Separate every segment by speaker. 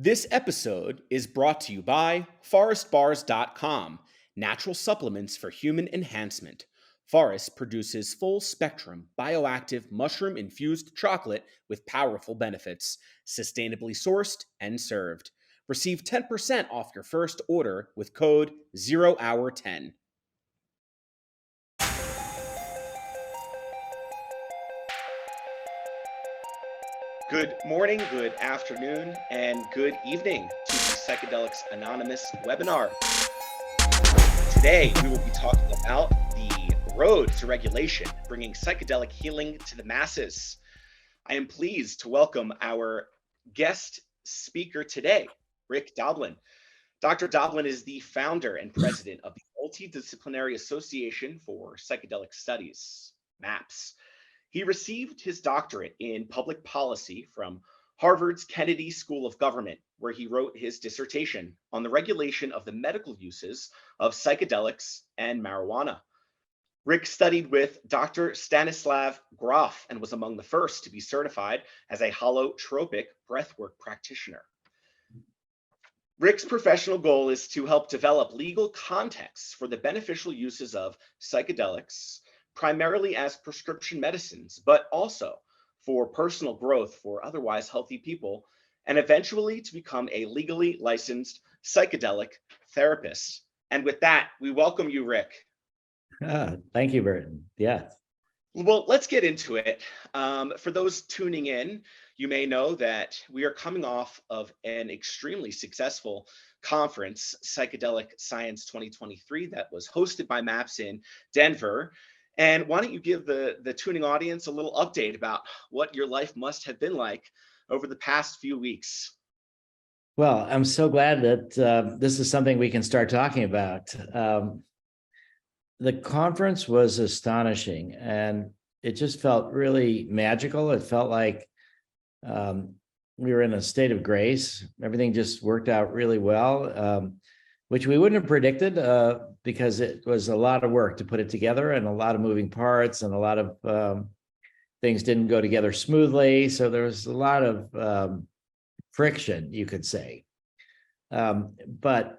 Speaker 1: This episode is brought to you by forestbars.com, natural supplements for human enhancement. Forest produces full spectrum, bioactive, mushroom infused chocolate with powerful benefits, sustainably sourced and served. Receive 10% off your first order with code 0hour10. Good morning, good afternoon, and good evening to the Psychedelics Anonymous webinar. Today, we will be talking about the road to regulation, bringing psychedelic healing to the masses. I am pleased to welcome our guest speaker today, Rick Doblin. Dr. Doblin is the founder and president of the Multidisciplinary Association for Psychedelic Studies, MAPS. He received his doctorate in public policy from Harvard's Kennedy School of Government, where he wrote his dissertation on the regulation of the medical uses of psychedelics and marijuana. Rick studied with Dr. Stanislav Grof and was among the first to be certified as a holotropic breathwork practitioner. Rick's professional goal is to help develop legal contexts for the beneficial uses of psychedelics, primarily as prescription medicines, but also for personal growth for otherwise healthy people, and eventually to become a legally licensed psychedelic therapist. And with that, we welcome you, Rick.
Speaker 2: Thank you, Burton. Yes.
Speaker 1: Well, let's get into it. For those tuning in, you may know that we are coming off of an extremely successful conference, Psychedelic Science 2023, that was hosted by MAPS in Denver. And why don't you give the tuning audience a little update about what your life must have been like over the past few weeks?
Speaker 2: Well, I'm so glad that this is something we can start talking about. The conference was astonishing, and it just felt really magical. It felt like we were in a state of grace. Everything just worked out really well, which we wouldn't have predicted because it was a lot of work to put it together and a lot of moving parts, and a lot of things didn't go together smoothly. So there was a lot of friction, you could say. But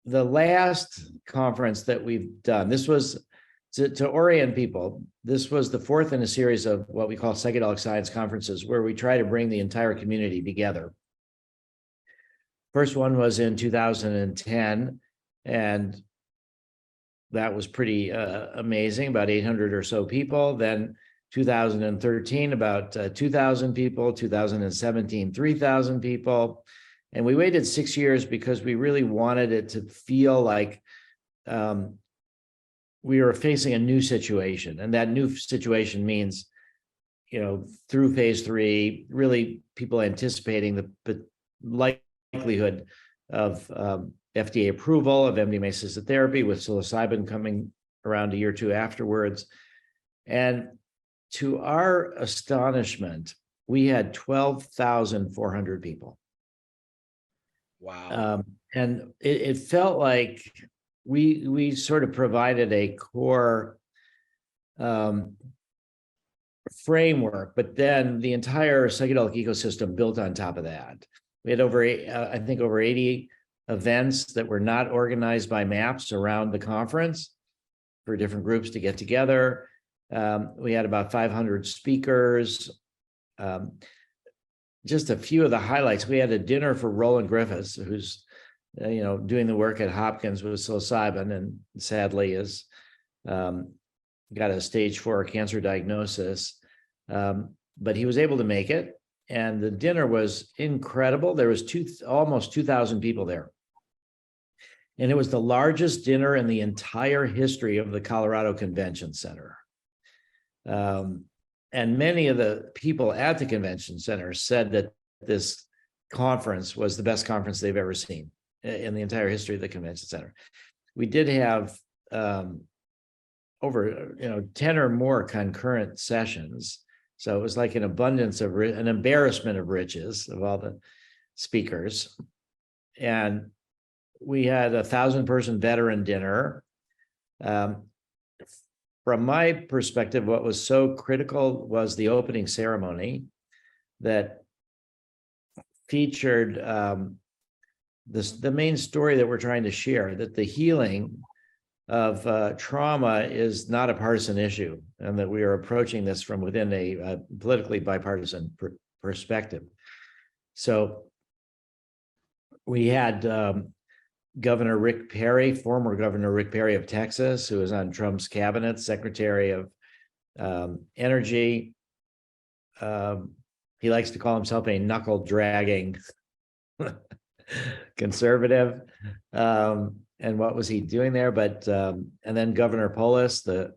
Speaker 2: the last conference that we've done, this was to orient people. This was the fourth in a series of what we call psychedelic science conferences, where we try to bring the entire community together. First one was in 2010, and that was pretty amazing, about 800 or so people. Then 2013, about 2,000 people, 2017, 3,000 people. And we waited 6 years because we really wanted it to feel like we were facing a new situation. And that new situation means, through phase 3, really people anticipating the likelihood of FDA approval of MDMA-assisted therapy, with psilocybin coming around a year or two afterwards. And to our astonishment, we had 12,400 people.
Speaker 1: Wow.
Speaker 2: And it felt like we sort of provided a core framework, but then the entire psychedelic ecosystem built on top of that. We had over 80 events that were not organized by MAPS around the conference for different groups to get together. We had about 500 speakers. Just a few of the highlights. We had a dinner for Roland Griffiths, who's doing the work at Hopkins with psilocybin, and sadly has got a stage 4 cancer diagnosis. But he was able to make it, and the dinner was incredible. There was almost 2,000 people there. And it was the largest dinner in the entire history of the Colorado Convention Center. And many of the people at the convention center said that this conference was the best conference they've ever seen in the entire history of the convention center. We did have over 10 or more concurrent sessions. So it was like an embarrassment of riches of all the speakers. And we had 1,000-person veteran dinner. From my perspective, what was so critical was the opening ceremony, that featured the main story that we're trying to share, that the healing of trauma is not a partisan issue, and that we are approaching this from within a politically bipartisan perspective. So we had Governor Rick Perry, former Governor Rick Perry of Texas, who was on Trump's cabinet, Secretary of Energy. He likes to call himself a knuckle-dragging conservative. And what was he doing there? But and then Governor Polis, the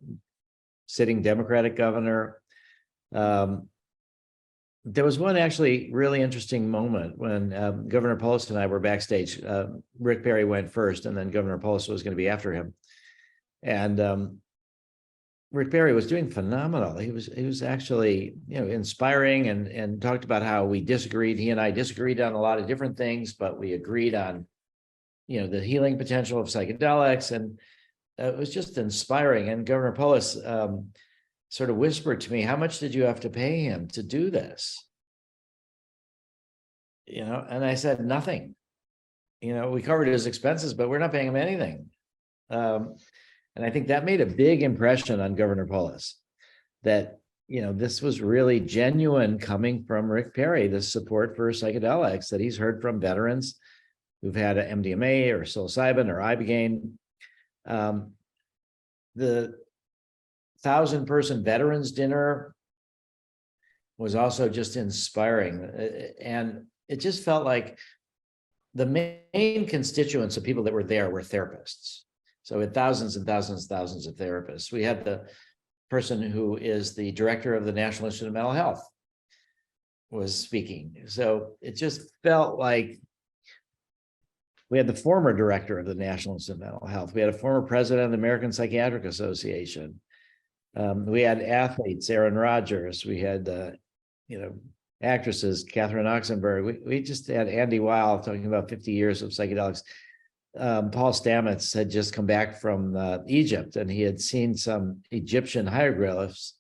Speaker 2: sitting Democratic governor. There was one actually really interesting moment when Governor Polis and I were backstage. Rick Perry went first, and then Governor Polis was going to be after him. And Rick Perry was doing phenomenal. He was actually, inspiring, and talked about how we disagreed. He and I disagreed on a lot of different things, but we agreed on, the healing potential of psychedelics, and it was just inspiring. And Governor Polis sort of whispered to me, "How much did you have to pay him to do this?" And I said, "Nothing. We covered his expenses, but we're not paying him anything." And I think that made a big impression on Governor Polis, that, this was really genuine coming from Rick Perry, the support for psychedelics that he's heard from veterans who've had a MDMA or psilocybin or Ibogaine. The 1,000-person veterans dinner was also just inspiring. And it just felt like the main constituents of people that were there were therapists. So we had thousands and thousands and thousands of therapists. We had the person who is the director of the National Institute of Mental Health was speaking. So it just felt like we had the former director of the National Institute of Mental Health. We had a former president of the American Psychiatric Association. We had athletes, Aaron Rodgers. We had, actresses, Catherine Oxenberg. We just had Andy Weil talking about 50 years of psychedelics. Paul Stamets had just come back from Egypt, and he had seen some Egyptian hieroglyphs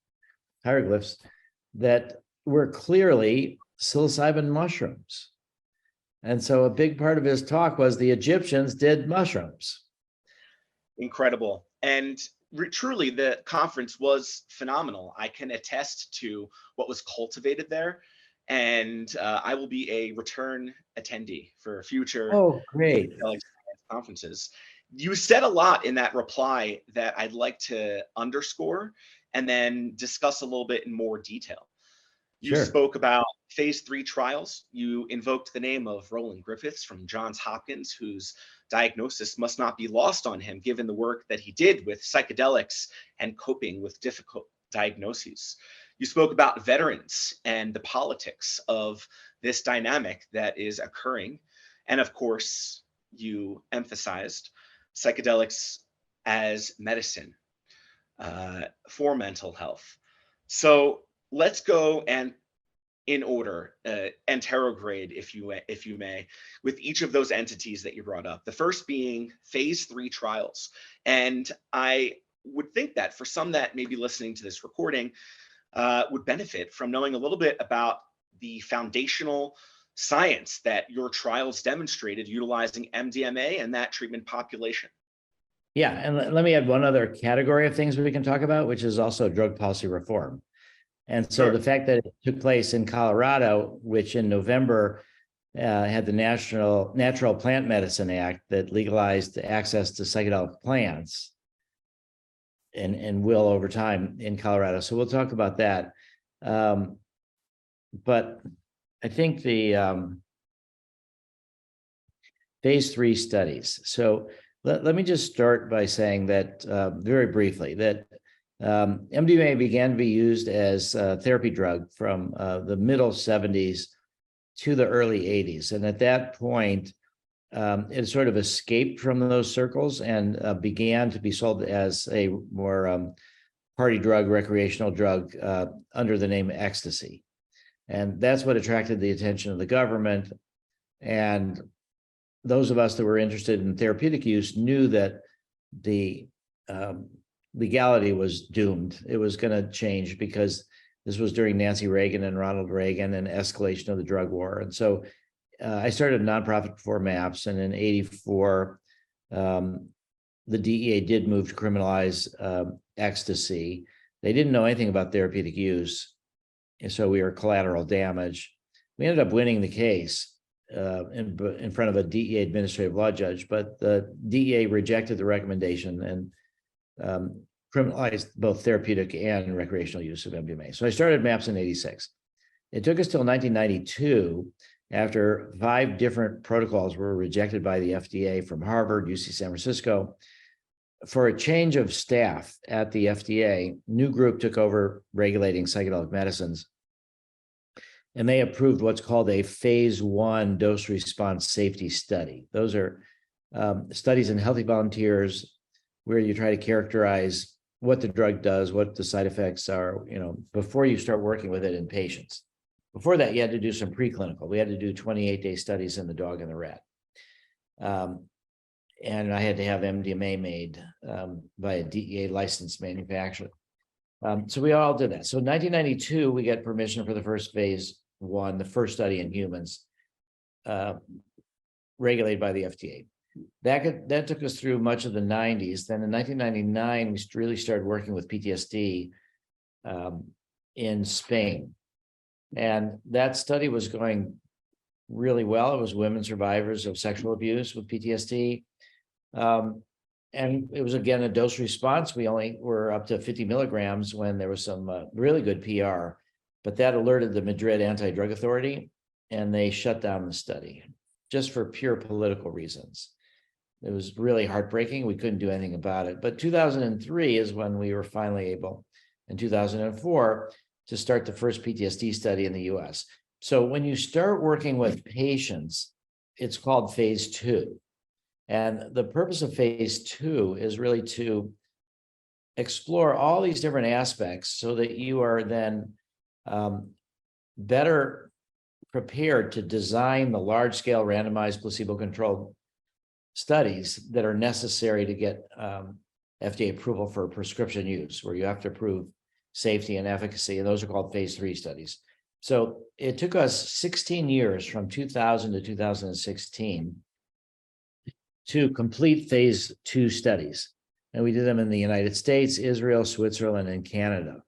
Speaker 2: that were clearly psilocybin mushrooms. And so a big part of his talk was the Egyptians did mushrooms.
Speaker 1: Incredible. And truly, the conference was phenomenal. I can attest to what was cultivated there. And I will be a return attendee for future
Speaker 2: great
Speaker 1: conferences. You said a lot in that reply that I'd like to underscore and then discuss a little bit in more detail. You spoke about phase 3 trials. You invoked the name of Roland Griffiths from Johns Hopkins, whose diagnosis must not be lost on him, given the work that he did with psychedelics and coping with difficult diagnoses. You spoke about veterans and the politics of this dynamic that is occurring. And of course, you emphasized psychedelics as medicine for mental health. So let's go and in order, anterograde, if you may, with each of those entities that you brought up. The first being phase 3 trials. And I would think that for some that may be listening to this recording would benefit from knowing a little bit about the foundational science that your trials demonstrated utilizing MDMA and that treatment population.
Speaker 2: Yeah, and let me add one other category of things we can talk about, which is also drug policy reform. And so the fact that it took place in Colorado, which in November had the Natural Plant Medicine Act that legalized access to psychedelic plants and will over time in Colorado. So we'll talk about that. But I think the phase 3 studies. So let me just start by saying that very briefly that MDMA began to be used as a therapy drug from the middle 70s to the early 80s. And at that point, it sort of escaped from those circles and began to be sold as a more party drug, recreational drug under the name ecstasy. And that's what attracted the attention of the government. And those of us that were interested in therapeutic use knew that the legality was doomed. It was going to change because this was during Nancy Reagan and Ronald Reagan and escalation of the drug war. And so I started a nonprofit before MAPS, and in '84, the DEA did move to criminalize ecstasy. They didn't know anything about therapeutic use, and so we were collateral damage. We ended up winning the case in front of a DEA administrative law judge, but the DEA rejected the recommendation and criminalized both therapeutic and recreational use of MDMA. So I started MAPS in '86. It took us till 1992, after 5 different protocols were rejected by the FDA from Harvard, UC San Francisco, for a change of staff at the FDA. New group took over regulating psychedelic medicines, and they approved what's called a phase 1 dose response safety study. Those are studies in healthy volunteers where you try to characterize what the drug does, what the side effects are, before you start working with it in patients. Before that, you had to do some preclinical. We had to do 28-day studies in the dog and the rat. And I had to have MDMA made by a DEA licensed manufacturer. So we all did that. So in 1992, we get permission for the first phase 1, the first study in humans, regulated by the FDA. That took us through much of the 90s. Then in 1999, we really started working with PTSD in Spain. And that study was going really well. It was women survivors of sexual abuse with PTSD. And it was, again, a dose response. We only were up to 50 milligrams when there was some really good PR, but that alerted the Madrid Anti-Drug Authority, and they shut down the study just for pure political reasons. It was really heartbreaking. We couldn't do anything about it. But 2003 is when we were finally able, in 2004, to start the first PTSD study in the US. So when you start working with patients, it's called phase 2. And the purpose of phase 2 is really to explore all these different aspects so that you are then better prepared to design the large-scale randomized placebo-controlled studies that are necessary to get FDA approval for prescription use, where you have to prove safety and efficacy, and those are called phase 3 studies. So it took us 16 years, from 2000 to 2016, to complete phase 2 studies. And we did them in the United States, Israel, Switzerland, and Canada.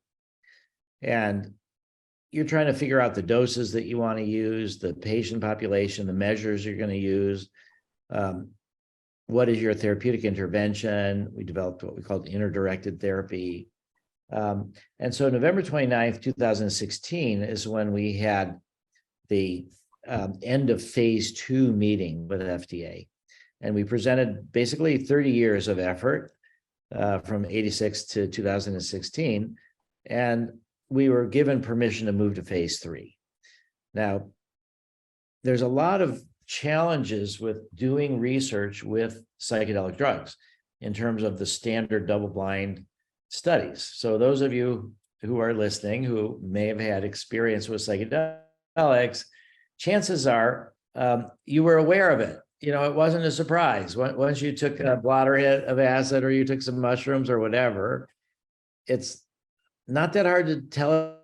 Speaker 2: And you're trying to figure out the doses that you want to use, the patient population, the measures you're going to use. What is your therapeutic intervention? We developed what we called interdirected therapy. And so November 29th, 2016 is when we had the end of phase 2 meeting with FDA. And we presented basically 30 years of effort from 86 to 2016. And we were given permission to move to phase 3. Now, there's a lot of challenges with doing research with psychedelic drugs in terms of the standard double-blind studies. So those of you who are listening who may have had experience with psychedelics, chances are you were aware of it. It wasn't a surprise. Once you took a blotter hit of acid or you took some mushrooms or whatever, it's not that hard to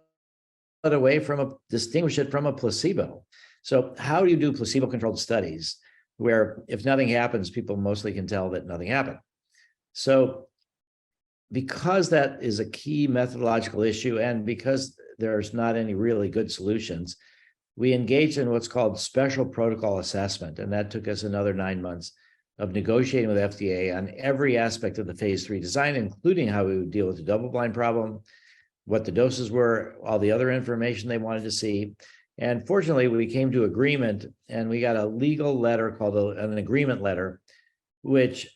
Speaker 2: distinguish it from a placebo. So how do you do placebo-controlled studies where if nothing happens, people mostly can tell that nothing happened? So because that is a key methodological issue, and because there's not any really good solutions, we engaged in what's called special protocol assessment. And that took us another 9 months of negotiating with FDA on every aspect of the phase 3 design, including how we would deal with the double-blind problem, what the doses were, all the other information they wanted to see. And fortunately, we came to agreement, and we got a legal letter called an agreement letter, which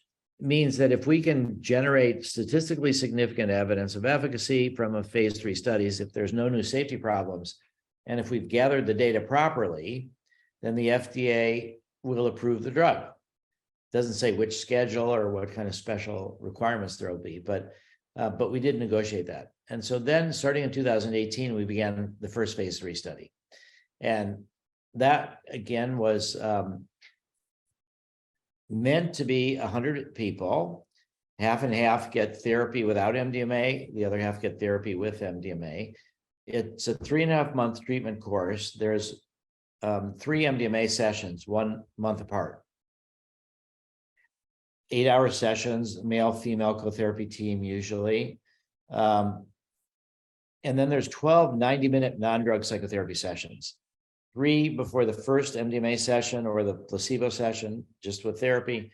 Speaker 2: means that if we can generate statistically significant evidence of efficacy from a phase 3 studies, if there's no new safety problems, and if we've gathered the data properly, then the FDA will approve the drug. It doesn't say which schedule or what kind of special requirements there will be, but we did negotiate that. And so then starting in 2018, we began the first phase 3 study. And that, again, was meant to be 100 people. Half and half get therapy without MDMA. The other half get therapy with MDMA. It's a 3.5-month treatment course. There's 3 MDMA sessions, 1 month apart. 8-hour sessions, male, female co-therapy team usually. And then there's 12 90-minute non-drug psychotherapy sessions. 3 before the first MDMA session or the placebo session, just with therapy,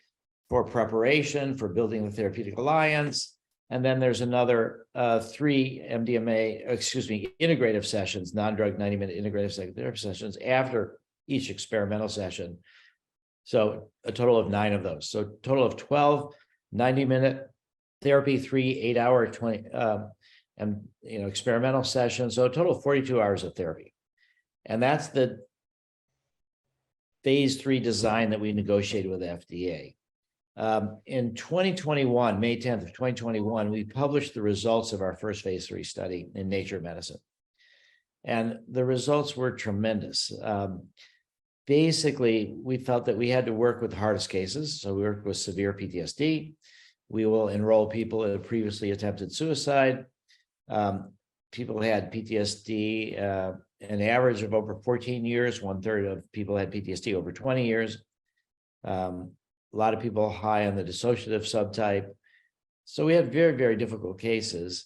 Speaker 2: for preparation, for building the therapeutic alliance. And then there's another 3 integrative sessions, non-drug 90-minute integrative psychotherapy sessions after each experimental session. So a total of 9 of those. So a total of 12 90-minute therapy, 3 8-hour 20 experimental sessions. So a total of 42 hours of therapy. And that's the phase 3 design that we negotiated with the FDA. In 2021, May 10th of 2021, we published the results of our first phase 3 study in Nature Medicine. And the results were tremendous. Basically, we felt that we had to work with the hardest cases. So we worked with severe PTSD. We will enroll people who had previously attempted suicide. People had PTSD, an average of over 14 years. 1/3 of people had PTSD over 20 years. A lot of people high on the dissociative subtype. So we had very, very difficult cases.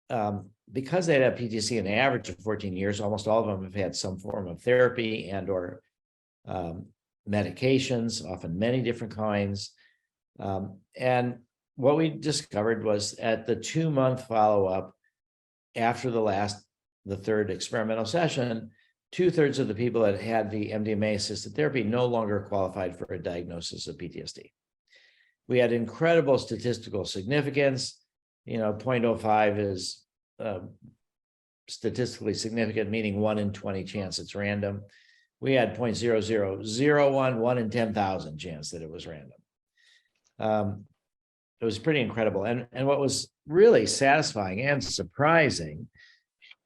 Speaker 2: Because they had PTSD an average of 14 years, almost all of them have had some form of therapy and or medications, often many different kinds. And what we discovered was at the 2-month follow-up after the third experimental session, 2/3 of the people that had the MDMA-assisted therapy no longer qualified for a diagnosis of PTSD. We had incredible statistical significance. 0.05 is statistically significant, meaning 1 in 20 chance it's random. We had 0.0001, 1 in 10,000 chance that it was random. It was pretty incredible. And what was really satisfying and surprising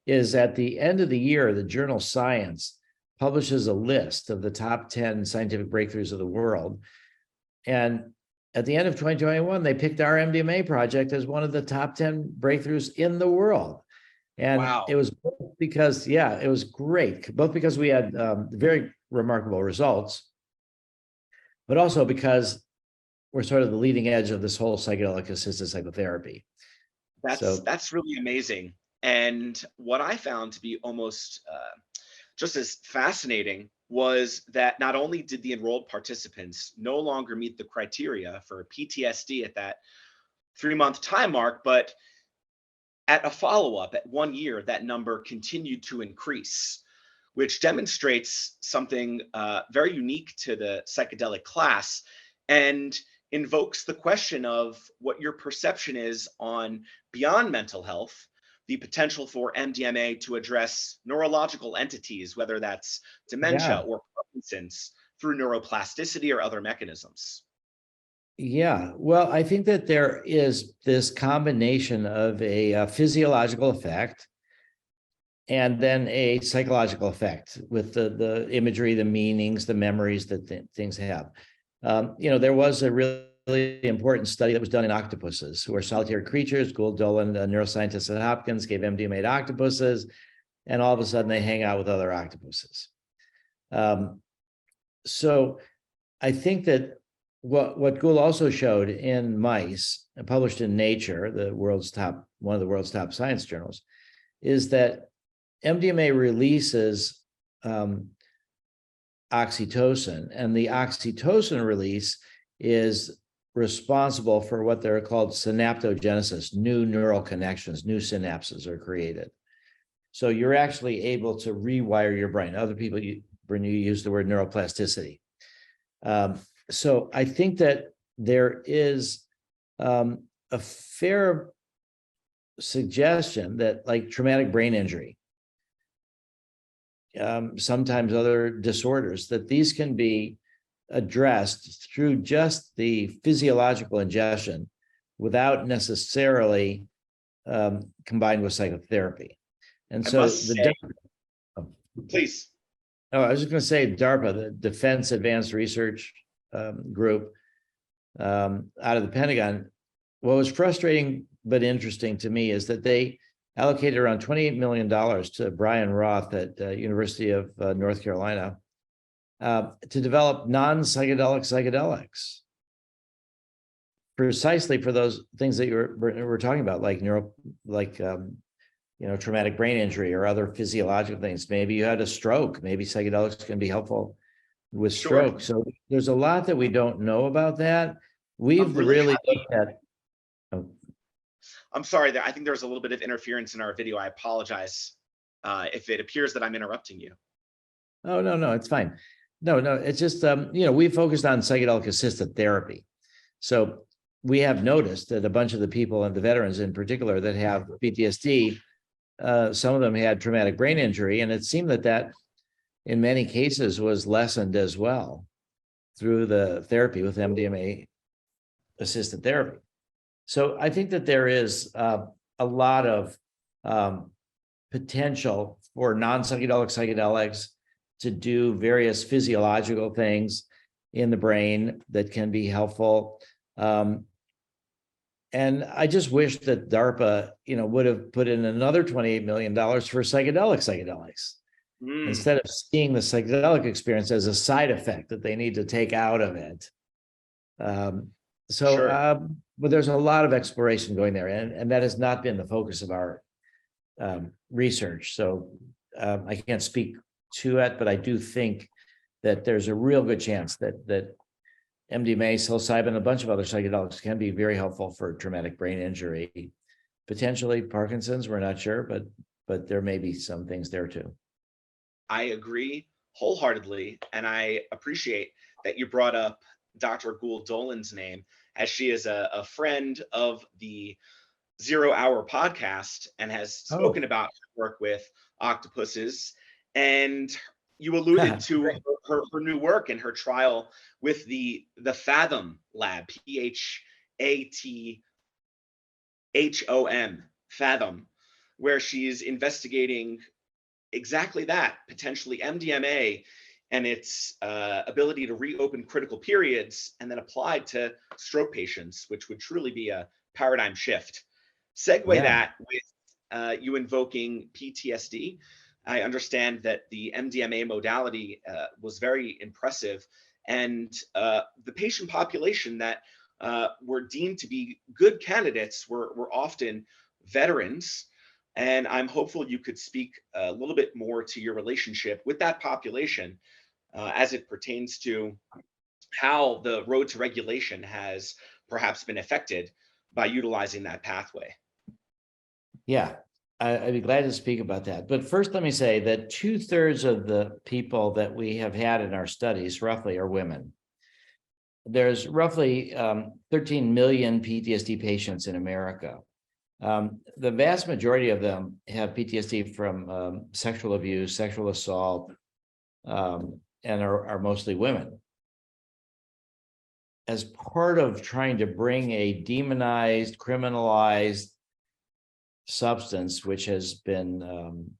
Speaker 2: is at the end of the year, the journal Science publishes a list of the top 10 scientific breakthroughs of the world. And at the end of 2021, they picked our MDMA project as one of the top 10 breakthroughs in the world. And
Speaker 1: Wow.
Speaker 2: It was because, it was great, both because we had very remarkable results, but also because we're sort of the leading edge of this whole psychedelic assisted psychotherapy.
Speaker 1: That's really amazing. And what I found to be almost just as fascinating was that not only did the enrolled participants no longer meet the criteria for PTSD at that 3-month time mark, but at a follow-up at 1 year, that number continued to increase, which demonstrates something very unique to the psychedelic class and invokes the question of what your perception is on, beyond mental health, the potential for MDMA to address neurological entities, whether that's dementia or Parkinson's, through neuroplasticity or other mechanisms.
Speaker 2: Yeah, well, I think that there is this combination of a physiological effect and then a psychological effect with the imagery, the meanings, the memories that things have. There was a really important study that was done in octopuses, who are solitary creatures. Doblin, a neuroscientist at Hopkins, gave MDMA to octopuses, and all of a sudden they hang out with other octopuses. So I think that what Gould also showed in mice, and published in Nature, one of the world's top science journals, is that MDMA releases oxytocin, and the oxytocin release is responsible for what they're called synaptogenesis. New neural connections, new synapses are created. So you're actually able to rewire your brain. Other people, when you use the word neuroplasticity. So I think that there is a fair suggestion that, like traumatic brain injury, sometimes other disorders, that these can be addressed through just the physiological ingestion without necessarily combined with psychotherapy. And so
Speaker 1: Please.
Speaker 2: Oh, I was just going to say DARPA, the Defense Advanced Research Group out of the Pentagon. What was frustrating but interesting to me is that they allocated around $28 million to Brian Roth at University of North Carolina to develop non-psychedelic psychedelics, precisely for those things that we're talking about, like traumatic brain injury or other physiological things. Maybe you had a stroke. Maybe psychedelics can be helpful with stroke. So there's a lot that we don't know about that. We've really looked at. Oh.
Speaker 1: I'm sorry that I think there's a little bit of interference in our video. I apologize if it appears that I'm interrupting you.
Speaker 2: Oh, no, it's fine. No, it's just, we focused on psychedelic assisted therapy. So we have noticed that a bunch of the people and the veterans in particular that have PTSD, some of them had traumatic brain injury, and it seemed that in many cases was lessened as well through the therapy with MDMA assisted therapy. So I think that there is a lot of potential for non-psychedelic psychedelics to do various physiological things in the brain that can be helpful. And I just wish that DARPA, would have put in another $28 million for psychedelics, instead of seeing the psychedelic experience as a side effect that they need to take out of it. But there's a lot of exploration going there, and that has not been the focus of our research. So I can't speak to it, but I do think that there's a real good chance that MDMA, psilocybin, a bunch of other psychedelics can be very helpful for traumatic brain injury, potentially Parkinson's. We're not sure, but there may be some things there too.
Speaker 1: I agree wholeheartedly, and I appreciate that you brought up Dr. Gould Dolin's name, as she is a friend of the 0 Hour podcast and has spoken about her work with octopuses. And you alluded to her new work and her trial with the Fathom Lab, PHATHOM, Fathom, where she's investigating exactly that, potentially MDMA and its ability to reopen critical periods and then applied to stroke patients, which would truly be a paradigm shift. Segue that with you invoking PTSD. I understand that the MDMA modality was very impressive, and the patient population that were deemed to be good candidates were often veterans. And I'm hopeful you could speak a little bit more to your relationship with that population as it pertains to how the road to regulation has perhaps been affected by utilizing that pathway.
Speaker 2: Yeah, I'd be glad to speak about that. But first, let me say that 2/3 of the people that we have had in our studies roughly are women. There's roughly 13 million PTSD patients in America. The vast majority of them have PTSD from sexual abuse, sexual assault, and are mostly women. As part of trying to bring a demonized, criminalized substance, which has been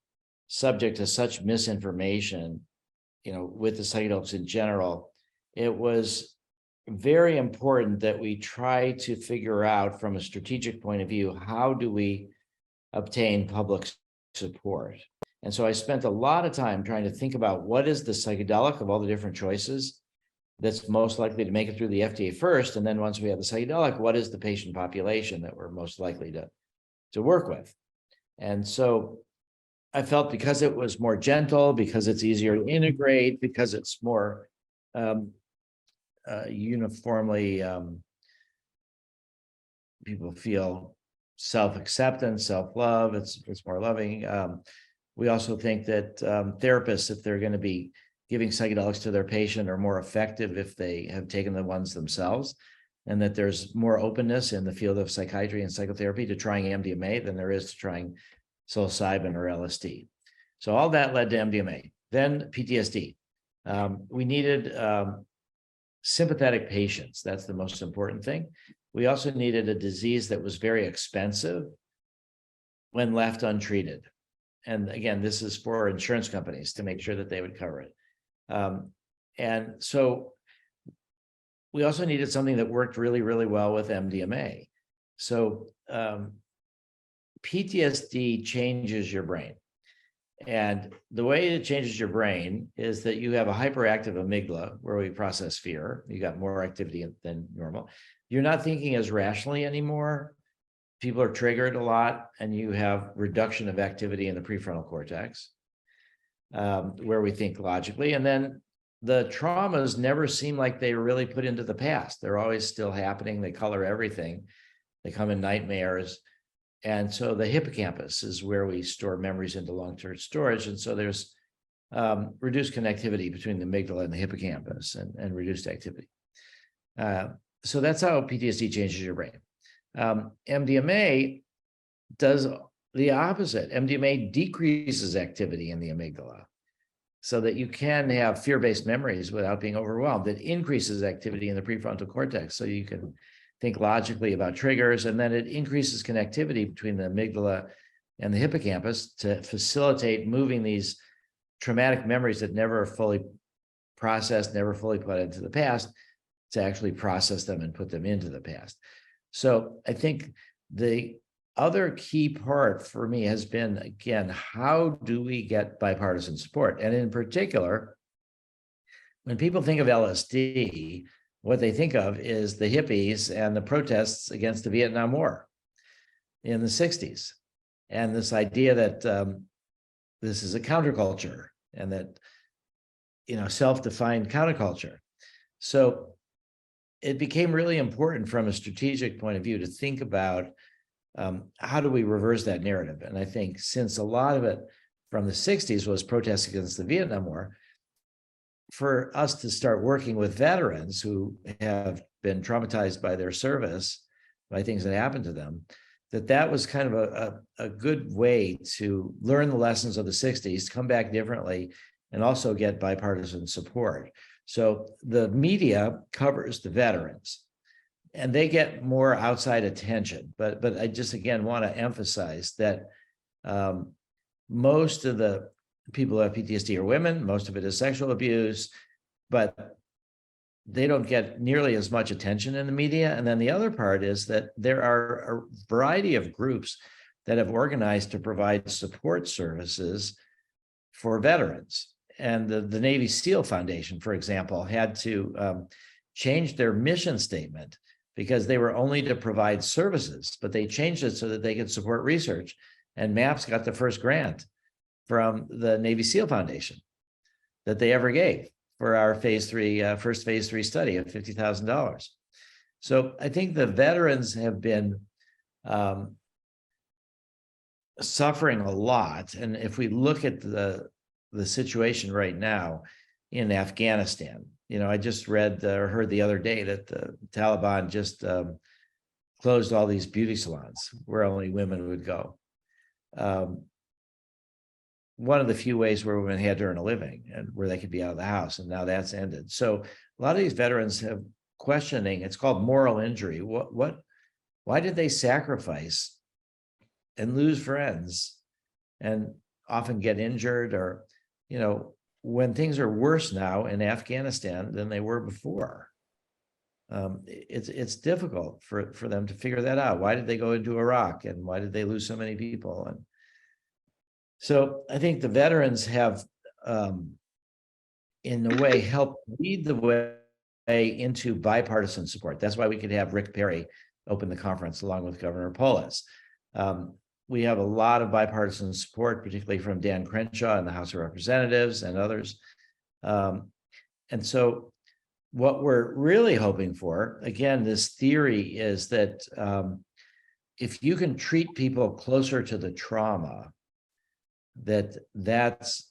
Speaker 2: subject to such misinformation, with the psychedelics in general, it was very important that we try to figure out from a strategic point of view, how do we obtain public support? And so I spent a lot of time trying to think about what is the psychedelic of all the different choices that's most likely to make it through the FDA first. And then once we have the psychedelic, what is the patient population that we're most likely to work with? And so I felt because it was more gentle, because it's easier to integrate, because it's more uniformly, people feel self-acceptance, self-love, it's more loving. We also think that therapists, if they're going to be giving psychedelics to their patient, are more effective if they have taken the ones themselves, and that there's more openness in the field of psychiatry and psychotherapy to trying MDMA than there is to trying psilocybin or LSD. So all that led to MDMA. Then PTSD. We needed sympathetic patients. That's the most important thing. We also needed a disease that was very expensive when left untreated. And again, this is for insurance companies to make sure that they would cover it. And so we also needed something that worked really, really well with MDMA. So PTSD changes your brain. And the way it changes your brain is that you have a hyperactive amygdala where we process fear. You got more activity than normal. You're not thinking as rationally anymore. People are triggered a lot, and you have reduction of activity in the prefrontal cortex, where we think logically. And then the traumas never seem like they were really put into the past. They're always still happening. They color everything. They come in nightmares. And so the hippocampus is where we store memories into long-term storage. And so there's reduced connectivity between the amygdala and the hippocampus, and reduced activity. So that's how PTSD changes your brain. MDMA does the opposite. MDMA decreases activity in the amygdala so that you can have fear-based memories without being overwhelmed. It increases activity in the prefrontal cortex so you can think logically about triggers, and then it increases connectivity between the amygdala and the hippocampus to facilitate moving these traumatic memories that never fully processed, never fully put into the past, to actually process them and put them into the past. So I think the other key part for me has been, again, how do we get bipartisan support? And in particular, when people think of LSD, what they think of is the hippies and the protests against the Vietnam War in the 60s. And this idea that this is a counterculture, and that, self-defined counterculture. So it became really important from a strategic point of view to think about how do we reverse that narrative? And I think since a lot of it from the 60s was protests against the Vietnam War, for us to start working with veterans who have been traumatized by their service, by things that happened to them, that was kind of a good way to learn the lessons of the 60s, come back differently, and also get bipartisan support. So the media covers the veterans, and they get more outside attention. But I just, again, want to emphasize that most of the people who have PTSD are women. Most of it is sexual abuse, but they don't get nearly as much attention in the media. And then the other part is that there are a variety of groups that have organized to provide support services for veterans. And the Navy SEAL Foundation, for example, had to change their mission statement because they were only to provide services, but they changed it so that they could support research. And MAPS got the first grant from the Navy SEAL Foundation that they ever gave for our first phase 3 study of $50,000. So I think the veterans have been suffering a lot. And if we look at the situation right now in Afghanistan, I just read or heard the other day that the Taliban just closed all these beauty salons where only women would go. One of the few ways where women had to earn a living and where they could be out of the house, and now that's ended. So a lot of these veterans have questioning. It's called moral injury. Why did they sacrifice and lose friends and often get injured, or, when things are worse now in Afghanistan than they were before? It's difficult for them to figure that out. Why did they go into Iraq, and why did they lose so many people? And so I think the veterans have, in a way, helped lead the way into bipartisan support. That's why we could have Rick Perry open the conference along with Governor Polis. We have a lot of bipartisan support, particularly from Dan Crenshaw in the House of Representatives and others. And so what we're really hoping for, again, this theory is that if you can treat people closer to the trauma, that's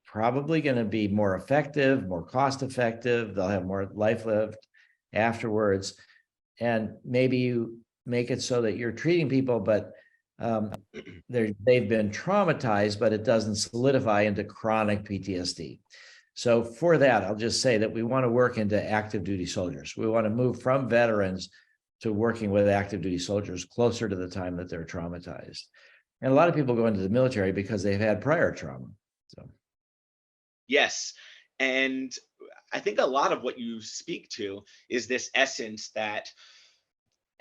Speaker 2: probably going to be more effective, more cost effective. They'll have more life lived afterwards. And maybe you make it so that you're treating people, but they've been traumatized, but it doesn't solidify into chronic PTSD. So for that, I'll just say that we want to work into active duty soldiers. We want to move from veterans to working with active duty soldiers closer to the time that they're traumatized. And a lot of people go into the military because they've had prior trauma. So,
Speaker 1: yes. And I think a lot of what you speak to is this essence that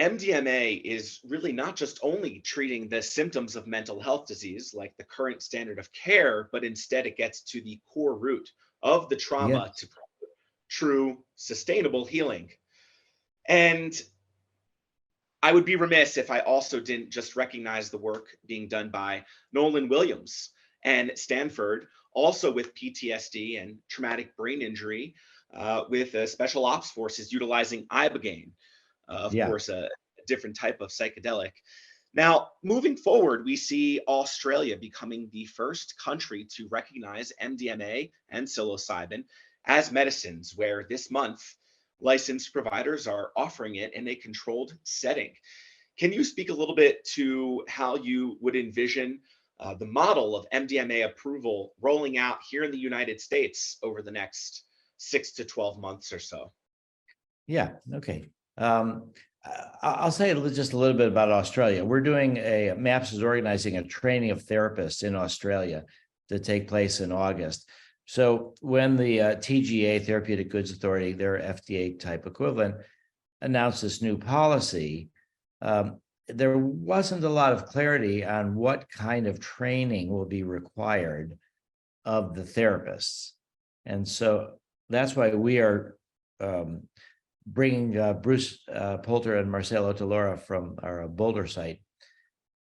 Speaker 1: MDMA is really not just only treating the symptoms of mental health disease like the current standard of care, but instead it gets to the core root of the trauma
Speaker 2: Yes.
Speaker 1: to promote true, sustainable healing. And I would be remiss if I also didn't just recognize the work being done by Nolan Williams and Stanford, also with PTSD and traumatic brain injury, with special ops forces utilizing ibogaine, of
Speaker 2: Yeah.
Speaker 1: course, a different type of psychedelic. Now, moving forward, we see Australia becoming the first country to recognize MDMA and psilocybin as medicines, where this month licensed providers are offering it in a controlled setting. Can you speak a little bit to how you would envision the model of MDMA approval rolling out here in the United States over the next 6 to 12 months or so?
Speaker 2: Yeah. Okay. I'll say just a little bit about Australia. We're doing MAPS is organizing a training of therapists in Australia to take place in August. So when the TGA, Therapeutic Goods Authority, their FDA type equivalent, announced this new policy, there wasn't a lot of clarity on what kind of training will be required of the therapists. And so that's why we are bringing Bruce Poulter and Marcelo Talora from our Boulder site,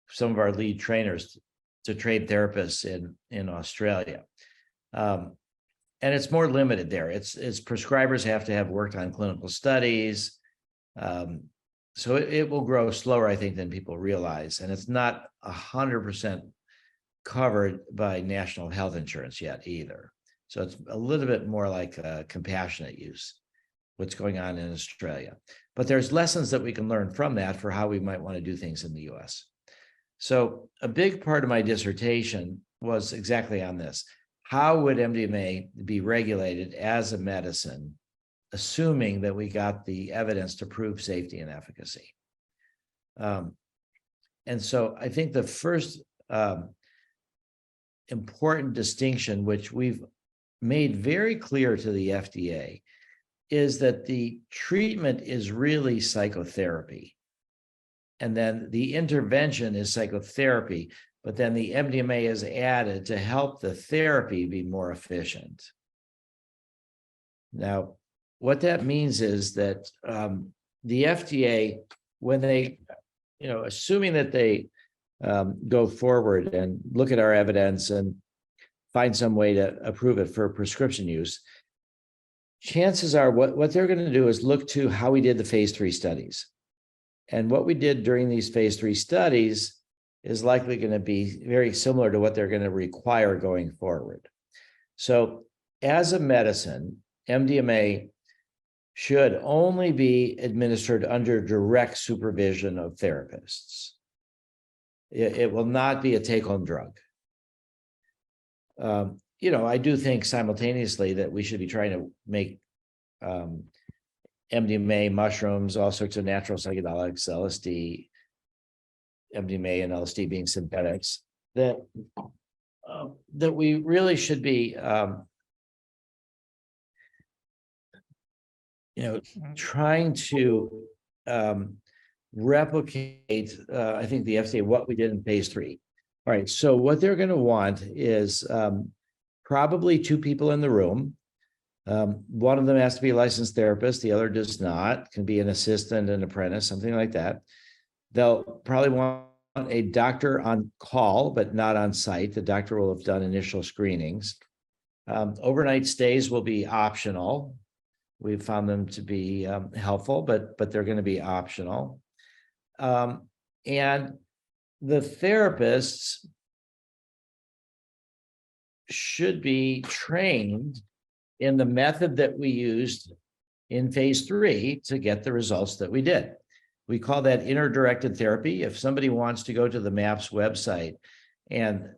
Speaker 2: some of our lead trainers, to train therapists in Australia. And it's more limited there. It's prescribers have to have worked on clinical studies. So it will grow slower, I think, than people realize. And it's not 100% covered by national health insurance yet either. So it's a little bit more like compassionate use, what's going on in Australia. But there's lessons that we can learn from that for how we might want to do things in the US. So a big part of my dissertation was exactly on this. How would MDMA be regulated as a medicine, assuming that we got the evidence to prove safety and efficacy? And so I think the first important distinction, which we've made very clear to the FDA, is that the treatment is really psychotherapy. And then the intervention is psychotherapy, but then the MDMA is added to help the therapy be more efficient. Now, what that means is that the FDA, when they, assuming that they go forward and look at our evidence and find some way to approve it for prescription use, chances are what they're going to do is look to how we did the phase 3 studies. And what we did during these phase 3 studies is likely going to be very similar to what they're going to require going forward. So as a medicine, MDMA should only be administered under direct supervision of therapists. It will not be a take-home drug. I do think simultaneously that we should be trying to make MDMA, mushrooms, all sorts of natural psychedelics, LSD, MDMA and LSD being synthetics, that we really should be trying to replicate, I think the FDA, what we did in phase 3. All right, so what they're going to want is probably 2 people in the room. One of them has to be a licensed therapist, the other does not, can be an assistant, an apprentice, something like that. They'll probably want a doctor on call, but not on site. The doctor will have done initial screenings. Overnight stays will be optional. We've found them to be helpful, but they're going to be optional. And the therapists should be trained in the method that we used in phase 3 to get the results that we did. We call that inner-directed therapy. If somebody wants to go to the MAPS website and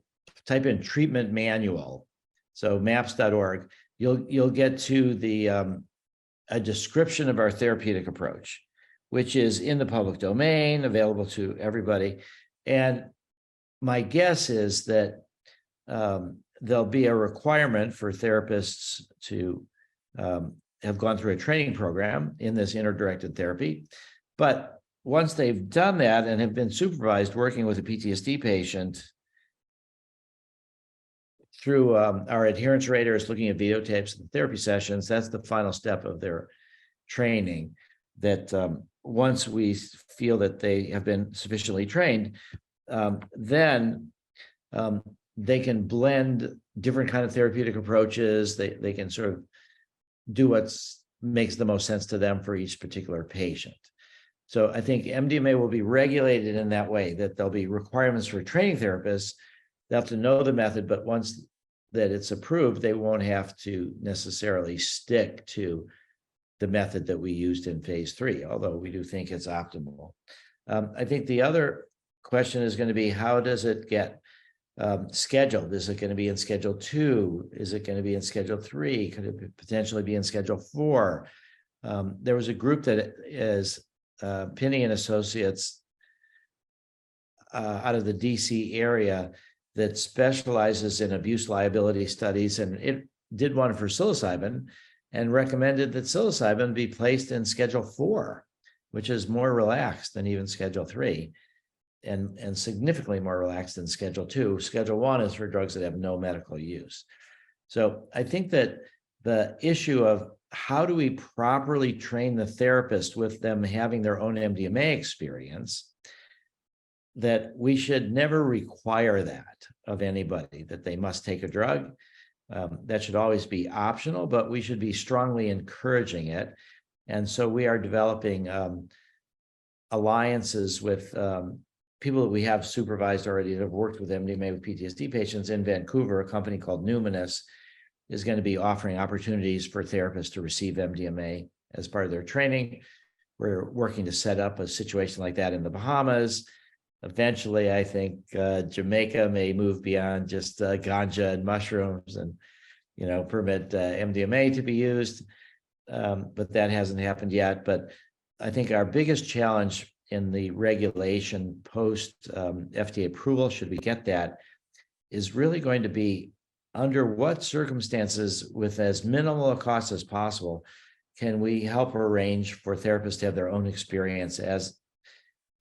Speaker 2: type in treatment manual, so maps.org, you'll get to the a description of our therapeutic approach, which is in the public domain, available to everybody. And my guess is that there'll be a requirement for therapists to have gone through a training program in this inner-directed therapy. But once they've done that and have been supervised working with a PTSD patient through our adherence raters, looking at videotapes of the therapy sessions, that's the final step of their training. That once we feel that they have been sufficiently trained, then they can blend different kind of therapeutic approaches. They can sort of do what makes the most sense to them for each particular patient. So I think MDMA will be regulated in that way, that there'll be requirements for training therapists. They'll have to know the method, but once that it's approved, they won't have to necessarily stick to the method that we used in phase 3, although we do think it's optimal. I think the other question is going to be, how does it get scheduled? Is it going to be in Schedule 2? Is it going to be in Schedule 3? Could it potentially be in Schedule 4? There was a group that is Pinney and Associates out of the DC area that specializes in abuse liability studies, and it did one for psilocybin and recommended that psilocybin be placed in Schedule 4, which is more relaxed than even Schedule 3 and significantly more relaxed than Schedule 2. Schedule 1 is for drugs that have no medical use. So I think that the issue of how do we properly train the therapist with them having their own MDMA experience, that we should never require that of anybody, that they must take a drug. That should always be optional, but we should be strongly encouraging it. And so we are developing alliances with people that we have supervised already that have worked with MDMA with PTSD patients in Vancouver. A company called Numinous is going to be offering opportunities for therapists to receive MDMA as part of their training. We're working to set up a situation like that in the Bahamas. Eventually, I think Jamaica may move beyond just ganja and mushrooms and, permit MDMA to be used. But that hasn't happened yet. But I think our biggest challenge in the regulation post FDA approval, should we get that, is really going to be under what circumstances, with as minimal a cost as possible, can we help arrange for therapists to have their own experience as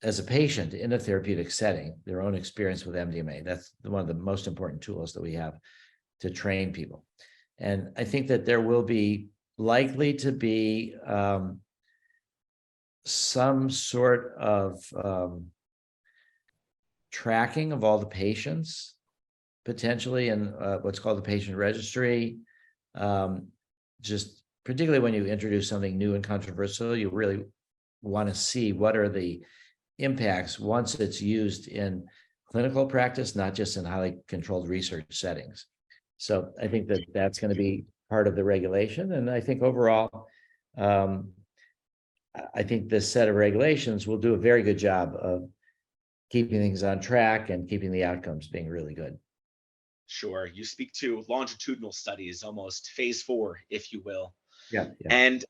Speaker 2: a patient in a therapeutic setting, their own experience with MDMA. That's one of the most important tools that we have to train people. And I think that there will be likely to be some sort of tracking of all the patients, potentially in what's called the patient registry. Just particularly when you introduce something new and controversial, you really want to see what are the impacts once it's used in clinical practice, not just in highly controlled research settings. So I think that that's going to be part of the regulation. And I think overall, I think this set of regulations will do a very good job of keeping things on track and keeping the outcomes being really good.
Speaker 1: Sure. You speak to longitudinal studies, almost phase 4, if you will.
Speaker 2: Yeah.
Speaker 1: And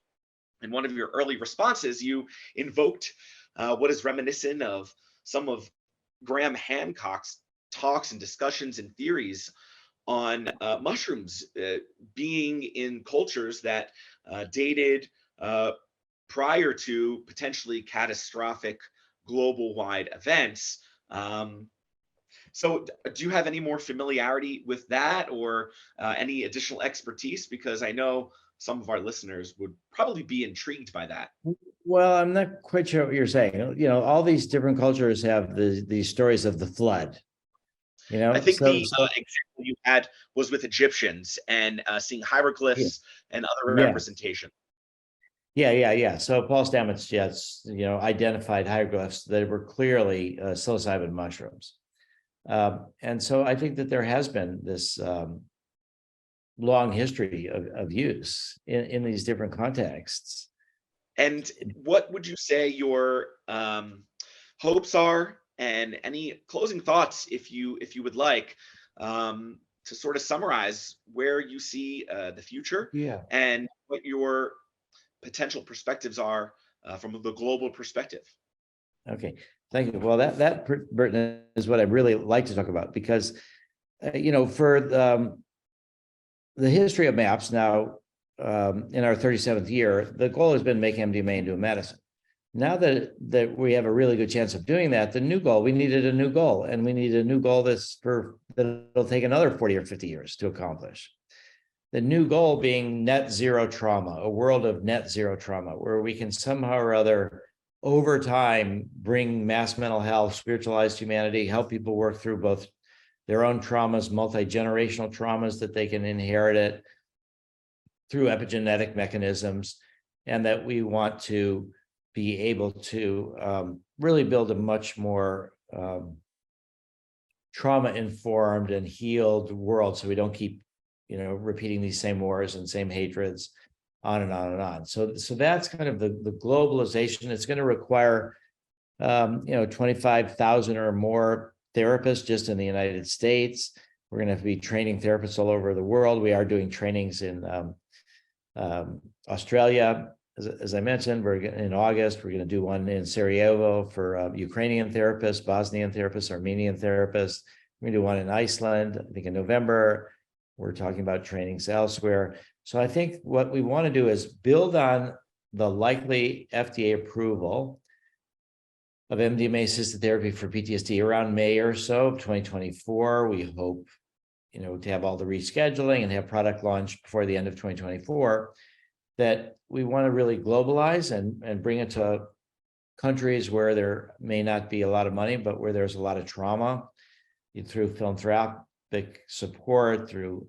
Speaker 1: in one of your early responses, you invoked what is reminiscent of some of Graham Hancock's talks and discussions and theories on mushrooms being in cultures that dated prior to potentially catastrophic global-wide events. So do you have any more familiarity with that, or any additional expertise? Because I know some of our listeners would probably be intrigued by that.
Speaker 2: Well, I'm not quite sure what you're saying. All these different cultures have these stories of the flood.
Speaker 1: I think the example you had was with Egyptians and seeing hieroglyphs and other representation.
Speaker 2: Yeah. So Paul Stamets, yes, identified hieroglyphs that were clearly psilocybin mushrooms. And so I think that there has been this long history of use in these different contexts.
Speaker 1: And what would you say your hopes are, and any closing thoughts, if you would like, to sort of summarize where you see the future, and what your potential perspectives are from the global perspective?
Speaker 2: Okay, thank you. Well, that Burton, is what I really like to talk about, because for the history of MAPS now, in our 37th year, the goal has been to make MDMA into a medicine. Now that we have a really good chance of doing that, we needed a new goal, and we need a new goal that'll take another 40 or 50 years to accomplish. The new goal being net zero trauma, a world of net zero trauma, where we can somehow or other, over time, bring mass mental health, spiritualized humanity, help people work through both their own traumas, multi-generational traumas that they can inherit it through epigenetic mechanisms, and that we want to be able to really build a much more trauma-informed and healed world, so we don't keep, repeating these same wars and same hatreds on and on and on. So that's kind of the globalization. It's going to require 25,000 or more therapists just in the United States. We're going to have to be training therapists all over the world. We are doing trainings in Australia. As I mentioned, in August, we're going to do one in Sarajevo for Ukrainian therapists, Bosnian therapists, Armenian therapists. We're going to do one in Iceland, I think in November. We're talking about trainings elsewhere. So I think what we want to do is build on the likely FDA approval of MDMA-assisted therapy for PTSD around May or so of 2024. We hope, to have all the rescheduling and have product launch before the end of 2024. That we want to really globalize and bring it to countries where there may not be a lot of money, but where there's a lot of trauma, through philanthropic support, through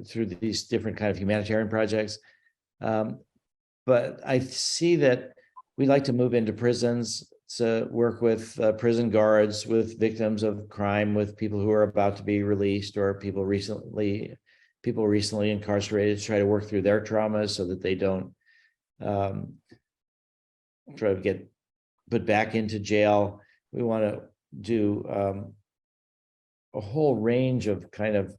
Speaker 2: through these different kind of humanitarian projects. But I see that we like to move into prisons to work with prison guards, with victims of crime, with people who are about to be released, or people recently incarcerated, to try to work through their traumas so that they don't try to get put back into jail. We want to do a whole range of kind of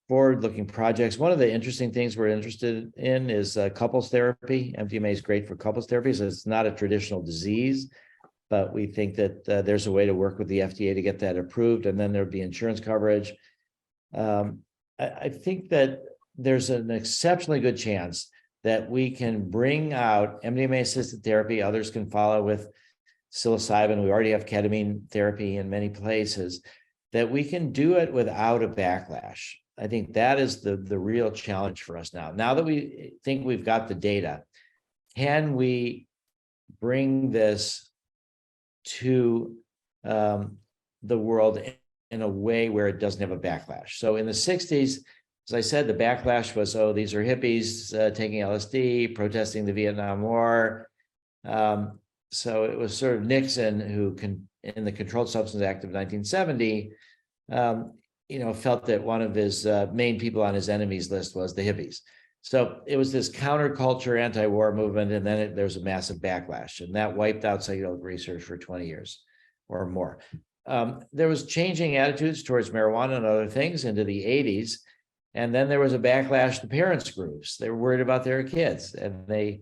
Speaker 2: forward-looking projects. One of the interesting things we're interested in is couples therapy. MDMA is great for couples therapy, so it's not a traditional disease, but we think that there's a way to work with the FDA to get that approved, and then there'd be insurance coverage. I think that there's an exceptionally good chance that we can bring out MDMA-assisted therapy. Others can follow with psilocybin. We already have ketamine therapy in many places, that we can do it without a backlash. I think that is the real challenge for us now. Now that we think we've got the data, can we bring this to the world in a way where it doesn't have a backlash? So in the 60s, as I said, the backlash was, oh, these are hippies taking LSD, protesting the Vietnam War. So it was sort of Nixon who, in the Controlled Substance Act of 1970, felt that one of his main people on his enemies list was the hippies. So it was this counterculture anti-war movement, and then there was a massive backlash, and that wiped out psychedelic research for 20 years or more. There was changing attitudes towards marijuana and other things into the 80s, and then there was a backlash to parents' groups. They were worried about their kids, and they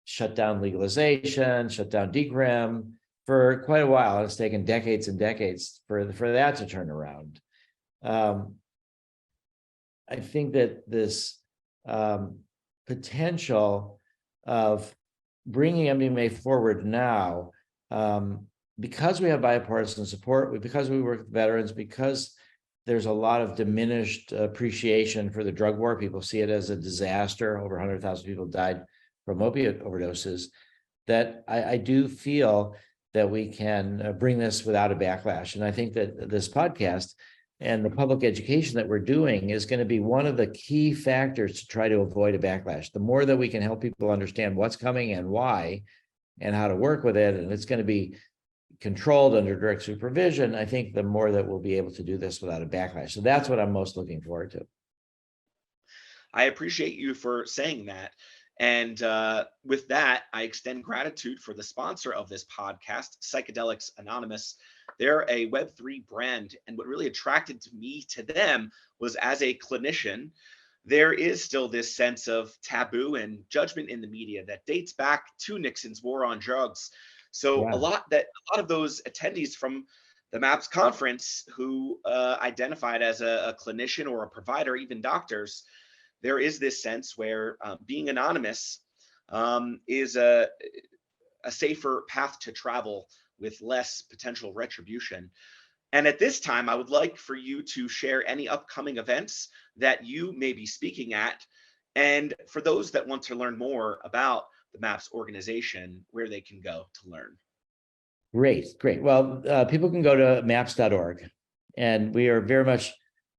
Speaker 2: shut down legalization, shut down decrim for quite a while. It's taken decades and decades for that to turn around. I think that this potential of bringing MDMA forward now, because we have bipartisan support, because we work with veterans, because there's a lot of diminished appreciation for the drug war. People see it as a disaster. Over 100,000 people died from opiate overdoses. That I do feel that we can bring this without a backlash. And I think that this podcast and the public education that we're doing is going to be one of the key factors to try to avoid a backlash. The more that we can help people understand what's coming and why and how to work with it, and it's going to be controlled under direct supervision, I think the more that we'll be able to do this without a backlash. So that's what I'm most looking forward to.
Speaker 1: I appreciate you for saying that. And with that, I extend gratitude for the sponsor of this podcast, Psychedelics Anonymous. They're a Web3 brand, and what really attracted me to them was, as a clinician, there is still this sense of taboo and judgment in the media that dates back to Nixon's war on drugs. So a lot of those attendees from the MAPS conference who identified as a clinician or a provider, even doctors, there is this sense where being anonymous is a safer path to travel with less potential retribution. And at this time, I would like for you to share any upcoming events that you may be speaking at. And for those that want to learn more about the MAPS organization, where they can go to learn.
Speaker 2: Great. Well, people can go to maps.org, and we are very much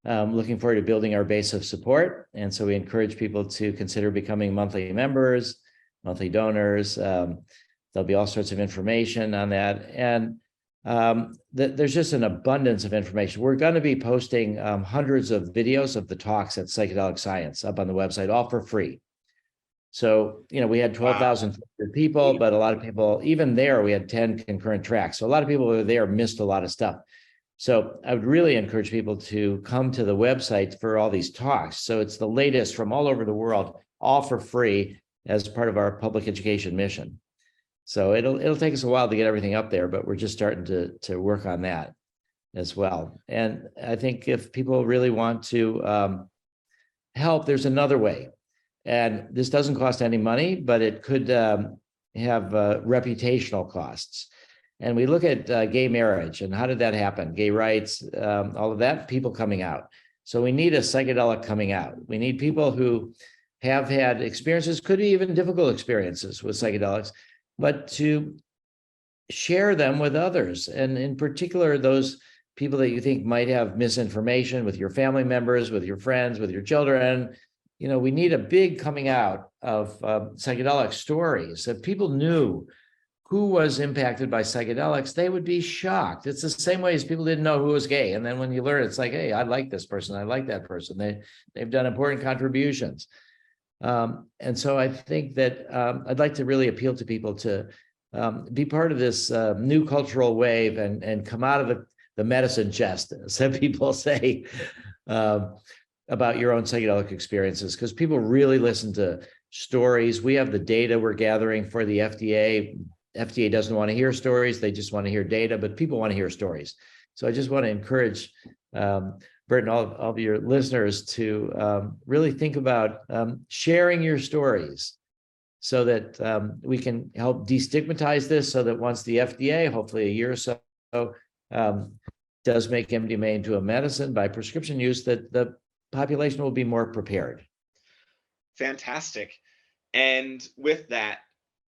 Speaker 2: looking forward to building our base of support. And so we encourage people to consider becoming monthly members, monthly donors. There'll be all sorts of information on that. And there's just an abundance of information. We're going to be posting hundreds of videos of the talks at Psychedelic Science up on the website, all for free. So, we had 12,000 people, but a lot of people, even there, we had 10 concurrent tracks. So a lot of people who were there missed a lot of stuff. So I would really encourage people to come to the website for all these talks. So it's the latest from all over the world, all for free as part of our public education mission. So it'll take us a while to get everything up there, but we're just starting to work on that as well. And I think if people really want to help, there's another way. And this doesn't cost any money, but it could have reputational costs. And we look at gay marriage and how did that happen? Gay rights, all of that, people coming out. So we need a psychedelic coming out. We need people who have had experiences, could be even difficult experiences with psychedelics, but to share them with others. And in particular, those people that you think might have misinformation with your family members, with your friends, with your children. We need a big coming out of psychedelic stories. If people knew who was impacted by psychedelics, they would be shocked. It's the same way as people didn't know who was gay. And then when you learn, it's like, hey, I like this person. I like that person. They've done important contributions. And so I think that I'd like to really appeal to people to be part of this new cultural wave and come out of the medicine chest, as some people say, about your own psychedelic experiences, because people really listen to stories. We have the data we're gathering for the FDA. FDA doesn't want to hear stories. They just want to hear data, but people want to hear stories. So I just want to encourage Bert and all of your listeners to really think about sharing your stories so that we can help destigmatize this, so that once the FDA, hopefully a year or so, does make MDMA into a medicine by prescription use, that the population will be more prepared.
Speaker 1: Fantastic. And with that,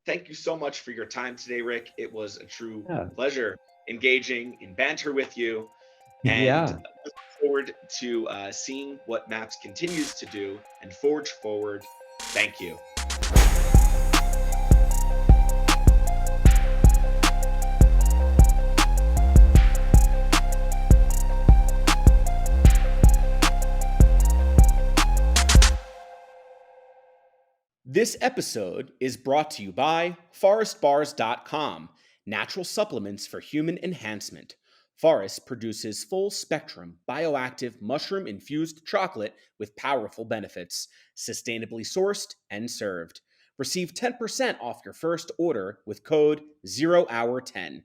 Speaker 1: thank you so much for your time today, Rick. It was a true pleasure engaging in banter with you. And look forward to seeing what MAPS continues to do and forge forward. Thank you. This episode is brought to you by forestbars.com, natural supplements for human enhancement. Forest produces full-spectrum, bioactive, mushroom-infused chocolate with powerful benefits, sustainably sourced and served. Receive 10% off your first order with code 0hour10.